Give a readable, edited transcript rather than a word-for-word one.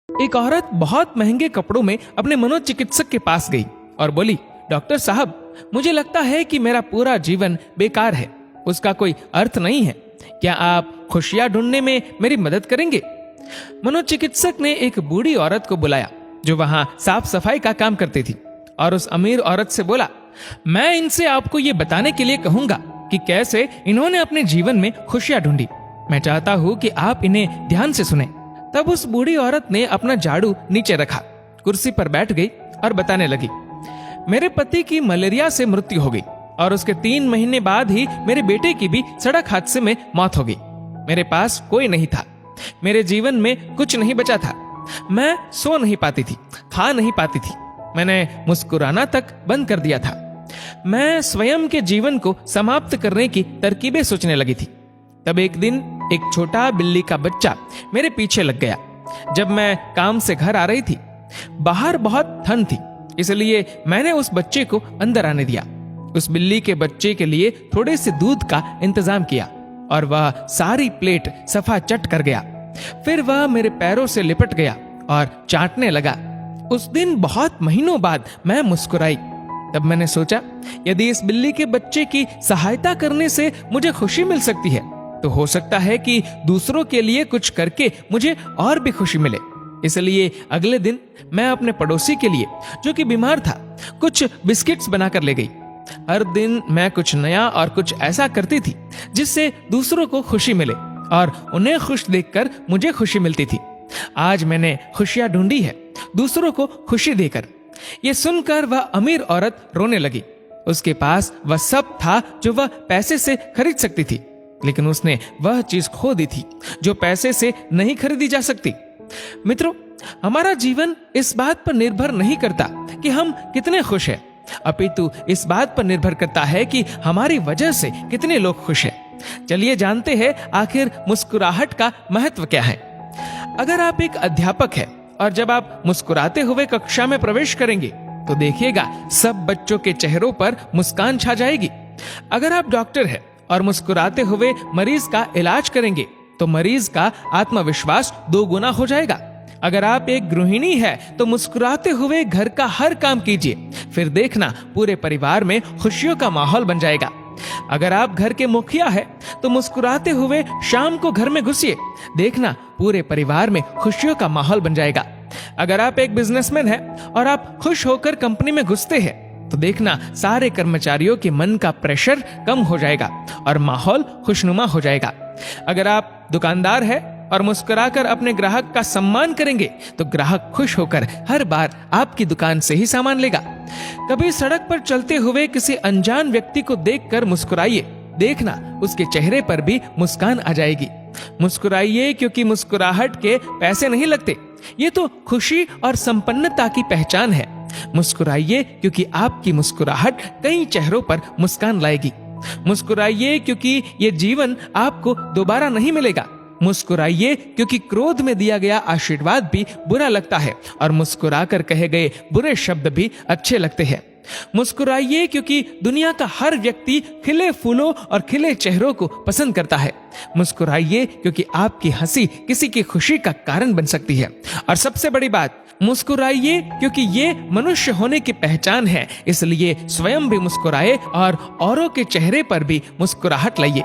एक औरत बहुत महंगे कपड़ों में अपने मनोचिकित्सक के पास गई और बोली, डॉक्टर साहब, मुझे लगता है कि मेरा पूरा जीवन बेकार है, उसका कोई अर्थ नहीं है। क्या आप खुशियां ढूंढने में मेरी मदद करेंगे? मनोचिकित्सक ने एक बूढ़ी औरत को बुलाया जो वहां साफ सफाई का काम करती थी और उस अमीर औरत से बोला, मैं इनसे आपको ये बताने के लिए कहूंगा कि कैसे इन्होंने अपने जीवन में खुशियां ढूंढी। मैं चाहता हूं कि आप इन्हें ध्यान से सुने। तब उस बूढ़ी औरत ने अपना झाड़ू नीचे रखा, कुर्सी पर बैठ गई और बताने लगी, मेरे पति की मलेरिया से मृत्यु हो गई और उसके 3 महीने बाद ही मेरे बेटे की भी सड़क हादसे में मौत हो गई। मेरे पास कोई नहीं था, मेरे जीवन में कुछ नहीं बचा था। मैं सो नहीं पाती थी, खा नहीं पाती थी, मैंने मुस्कुराना तक बंद कर दिया था। मैं स्वयं के जीवन को समाप्त करने की तरकीबें सोचने लगी थी। तब एक दिन एक छोटा बिल्ली का बच्चा मेरे पीछे लग गया। जब मैं काम से घर आ रही थी, बाहर बहुत ठंड थी, इसलिए मैंने उस बच्चे को अंदर आने दिया। उस बिल्ली के बच्चे के लिए थोड़े से दूध का इंतजाम किया और वह सारी प्लेट सफा चट कर गया। फिर वह मेरे पैरों से लिपट गया और चाटने लगा। उस दिन बहुत महीनों बाद मैं मुस्कुराई। तब मैंने सोचा, यदि इस बिल्ली के बच्चे की सहायता करने से मुझे खुशी मिल सकती है, तो हो सकता है कि दूसरों के लिए कुछ करके मुझे और भी खुशी मिले। इसलिए अगले दिन मैं अपने पड़ोसी के लिए, जो कि बीमार था, कुछ बिस्किट्स बनाकर ले गई। हर दिन मैं कुछ नया और कुछ ऐसा करती थी जिससे दूसरों को खुशी मिले और उन्हें खुश देखकर मुझे खुशी मिलती थी। आज मैंने खुशियां ढूंढी है, दूसरों को खुशी देकर। ये सुनकर वह अमीर औरत रोने लगी। उसके पास वह सब था जो वह पैसे से खरीद सकती थी, लेकिन उसने वह चीज खो दी थी जो पैसे से नहीं खरीदी जा सकती। मित्रों, हमारा जीवन इस बात पर निर्भर नहीं करता कि हम कितने खुश हैं, अपितु इस बात पर निर्भर करता है कि हमारी वजह से कितने लोग खुश हैं। चलिए जानते हैं आखिर मुस्कुराहट का महत्व क्या है। अगर आप एक अध्यापक हैं और जब आप मुस्कुराते हुए कक्षा में प्रवेश करेंगे तो देखिएगा सब बच्चों के चेहरों पर मुस्कान छा जाएगी। अगर आप डॉक्टर हैं और मुस्कुराते हुए मरीज का इलाज करेंगे तो मरीज का आत्मविश्वास 2 गुना हो जाएगा। अगर आप एक गृहिणी है तो मुस्कुराते हुए घर का हर काम कीजिए, फिर देखना पूरे परिवार में खुशियों का माहौल बन जाएगा। अगर आप घर के मुखिया है तो मुस्कुराते हुए शाम को घर में घुसिए, देखना पूरे परिवार में खुशियों का माहौल बन जाएगा। अगर आप एक बिजनेसमैन है और आप खुश होकर कंपनी में घुसते हैं तो देखना सारे कर्मचारियों के मन का प्रेशर कम हो जाएगा और माहौल खुशनुमा हो जाएगा। अगर आप दुकानदार है और मुस्कुराकर अपने ग्राहक का सम्मान करेंगे तो ग्राहक खुश होकर हर बार आपकी दुकान से ही सामान लेगा। कभी सड़क पर चलते हुए किसी अनजान व्यक्ति को देखकर मुस्कुराइए, देखना उसके चेहरे पर भी मुस्कान आ जाएगी। मुस्कुराइए क्योंकि मुस्कुराहट के पैसे नहीं लगते, ये तो खुशी और संपन्नता की पहचान है। मुस्कुराइए क्योंकि आपकी मुस्कुराहट कई चेहरों पर मुस्कान लाएगी। मुस्कुराइए क्योंकि ये जीवन आपको दोबारा नहीं मिलेगा। मुस्कुराइए क्योंकि क्रोध में दिया गया आशीर्वाद भी बुरा लगता है और मुस्कुराकर कहे गए बुरे शब्द भी अच्छे लगते हैं। मुस्कुराइए क्योंकि दुनिया का हर व्यक्ति खिले फूलों और खिले चेहरों को पसंद करता है। मुस्कुराइए क्योंकि आपकी हंसी किसी की खुशी का कारण बन सकती है। और सबसे बड़ी बात, मुस्कुराइए क्योंकि ये मनुष्य होने की पहचान है, इसलिए स्वयं भी मुस्कुराए और औरों के चेहरे पर भी मुस्कुराहट लाइए।